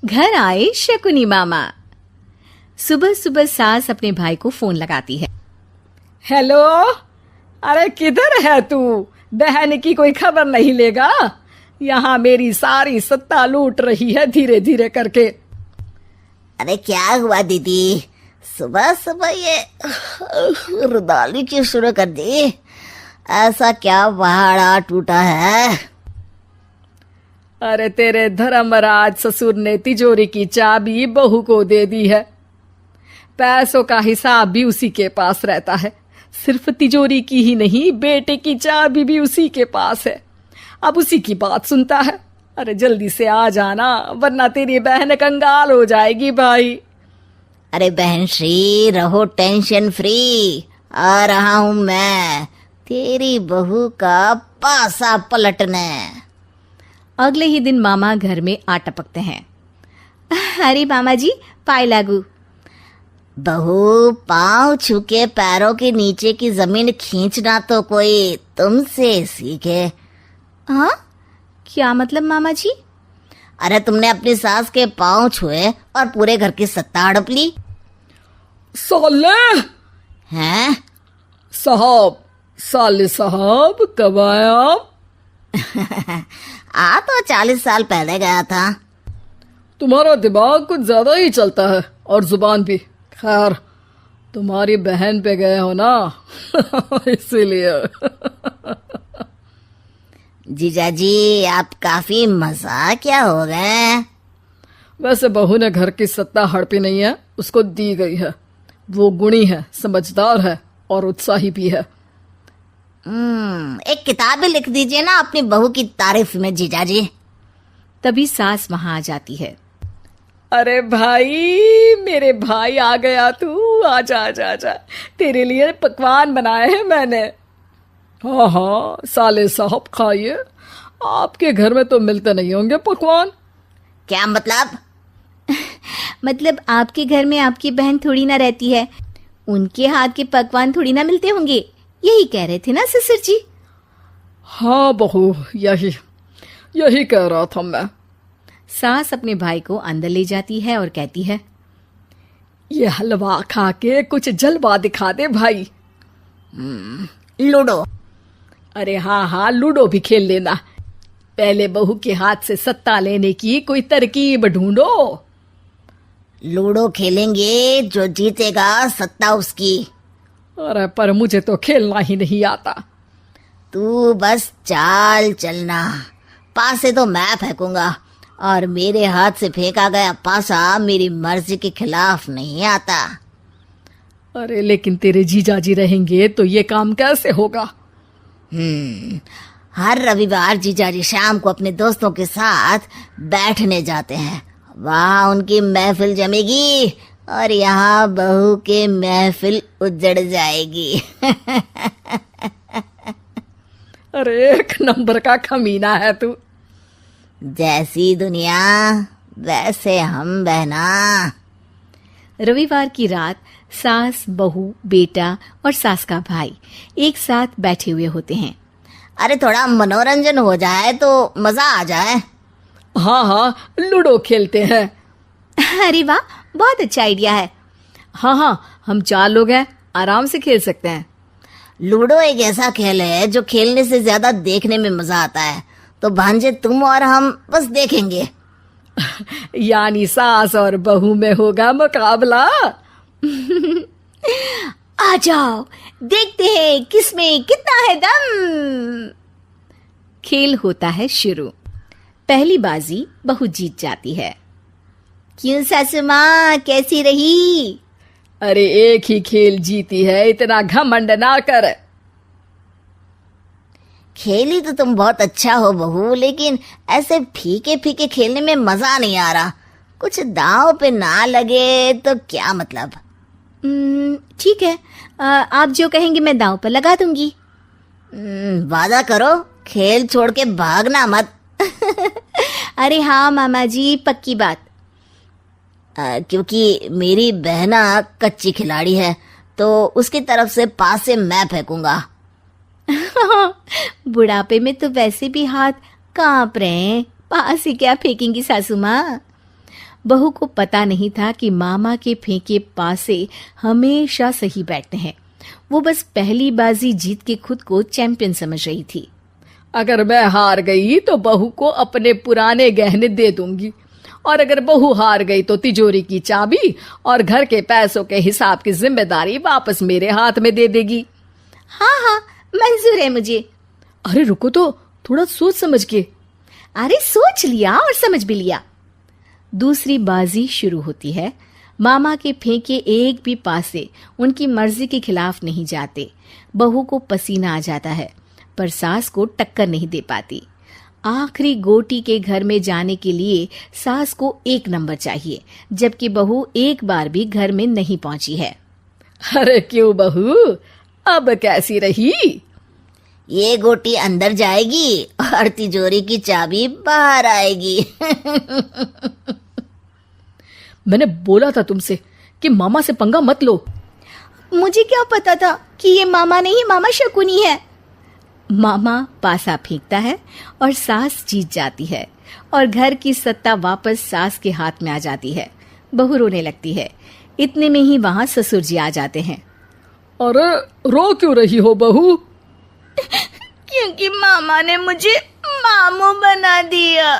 घर आए शकुनी मामा। सुबह सुबह सास अपने भाई को फोन लगाती है। हेलो, अरे किधर है तू? बहन की कोई खबर नहीं लेगा? यहाँ मेरी सारी सत्ता लूट रही है धीरे धीरे करके। अरे क्या हुआ दीदी, सुबह सुबह ये रुदाली क्यों शुरू कर दी? ऐसा क्या पहाड़ा टूटा है? अरे तेरे धर्मराज ससुर ने तिजोरी की चाबी बहू को दे दी है। पैसों का हिसाब भी उसी के पास रहता है। सिर्फ तिजोरी की ही नहीं, बेटे की चाबी भी उसी के पास है। अब उसी की बात सुनता है। अरे जल्दी से आ जाना, वरना तेरी बहन कंगाल हो जाएगी भाई। अरे बहन श्री, रहो टेंशन फ्री। आ रहा हूं मैं, तेरी बहू का पासा पलटने। अगले ही दिन मामा घर में आ टपकते हैं। अरे मामा जी, पाए लागू। बहू, पाँव छू के पैरों के नीचे की जमीन खींचना तो कोई तुमसे सीखे। हाँ, क्या मतलब मामा जी? अरे तुमने अपनी सास के पाँव छुए और पूरे घर की सत्ता हड़प ली। साले हैं? साले साहब कब आए आप? आ तो 40 साल पहले गया था। तुम्हारा दिमाग कुछ ज्यादा ही चलता है और जुबान भी। खैर, तुम्हारी बहन पे गए हो ना इसीलिए। जीजाजी, आप काफी मजाकिया हो गए। वैसे बहू ने घर की सत्ता हड़पी नहीं है, उसको दी गई है। वो गुणी है, समझदार है और उत्साही भी है। एक किताब भी लिख दीजिए ना अपनी बहू की तारीफ में जीजाजी। तभी सास वहां आ जाती है। अरे भाई, मेरे भाई आ गया तू। आजा आजा आजा, तेरे लिए पकवान बनाए हैं मैंने। हाँ हाँ साले साहब, खाइए। आपके घर में तो मिलते नहीं होंगे पकवान। क्या मतलब? मतलब आपके घर में आपकी बहन थोड़ी ना रहती है, उनके हाथ के पकवान थोड़ी ना मिलते होंगे, यही कह रहे थे ना ससुर जी? हाँ बहू, यही कह रहा था मैं। सास अपने भाई को अंदर ले जाती है और कहती है, ये हलवा खा के कुछ जलवा दिखा दे भाई। लूडो? अरे हाँ हाँ, लूडो भी खेल लेना। पहले बहू के हाथ से सत्ता लेने की कोई तरकीब ढूंढो। लूडो खेलेंगे, जो जीतेगा सत्ता उसकी। अरे पर मुझे तो खेलना ही नहीं आता। तू बस चाल चलना, पासे तो मैं फेंकूंगा और मेरे हाथ से फेंका गया पासा मेरी मर्जी के खिलाफ नहीं आता। अरे लेकिन तेरे जीजाजी रहेंगे तो ये काम कैसे होगा? हर रविवार जीजाजी शाम को अपने दोस्तों के साथ बैठने जाते हैं। वहाँ उनकी महफिल जमेगी और यहाँ बहू के महफिल उजड़ जाएगी। अरे एक नंबर का कमीना है तू। जैसी दुनिया वैसे हम बहना। रविवार की रात सास, बहू, बेटा और सास का भाई एक साथ बैठे हुए होते हैं। अरे थोड़ा मनोरंजन हो जाए तो मजा आ जाए। हाँ हाँ, लूडो खेलते हैं। अरे वाह, बहुत अच्छा आइडिया है। हाँ हाँ, हम 4 लोग हैं, आराम से खेल सकते हैं। लूडो एक ऐसा खेल है जो खेलने से ज्यादा देखने में मजा आता है। तो भांजे तुम और हम बस देखेंगे। यानी सास और बहू में होगा मुकाबला। आ जाओ, देखते हैं किसमें कितना है दम। खेल होता है शुरू। पहली बाजी बहू जीत जाती है। क्यों सासू माँ, कैसी रही? अरे एक ही खेल जीती है, इतना घमंड ना कर। खेली तो तुम बहुत अच्छा हो बहू, लेकिन ऐसे फीके फीके खेलने में मजा नहीं आ रहा। कुछ दांव पे ना लगे तो क्या मतलब? ठीक है, आप जो कहेंगे मैं दांव पर लगा दूंगी। वादा करो, खेल छोड़ के भागना मत। अरे हाँ मामा जी, पक्की बात। क्योंकि मेरी बहना कच्ची खिलाड़ी है, तो उसकी तरफ से पास से मैं फेंकूंगा। बुढ़ापे में तो वैसे भी हाथ कांप रहे हैं, पास ही क्या फेंकेंगी सासू माँ। बहू को पता नहीं था कि मामा के फेंके पासे हमेशा सही बैठते हैं। वो बस पहली बाजी जीत के खुद को चैंपियन समझ रही थी। अगर मैं हार गई तो बहू को अपने पुराने गहने दे दूंगी, और अगर बहू हार गई तो तिजोरी की चाबी और घर के पैसों के हिसाब की जिम्मेदारी वापस मेरे हाथ में दे देगी। हाँ हाँ, मंजूर है मुझे। अरे रुको तो, थोड़ा सोच समझ के। अरे सोच लिया और समझ भी लिया। दूसरी बाजी शुरू होती है। मामा के फेंके एक भी पासे उनकी मर्जी के खिलाफ नहीं जाते। बहू को पसीना आ जाता है, पर सास को टक्कर नहीं दे पाती। आखिरी गोटी के घर में जाने के लिए सास को 1 नंबर चाहिए, जबकि बहू एक बार भी घर में नहीं पहुंची है। अरे क्यों बहू, अब कैसी रही? ये गोटी अंदर जाएगी और तिजोरी की चाबी बाहर आएगी। मैंने बोला था तुमसे कि मामा से पंगा मत लो। मुझे क्या पता था कि ये मामा नहीं, मामा शकुनी है। मामा पासा फेंकता है और सास जीत जाती है और घर की सत्ता वापस सास के हाथ में आ जाती है। बहू रोने लगती है। इतने में ही वहां ससुर जी आ जाते हैं। अरे रो क्यों रही हो बहू? क्योंकि मामा ने मुझे मामू बना दिया।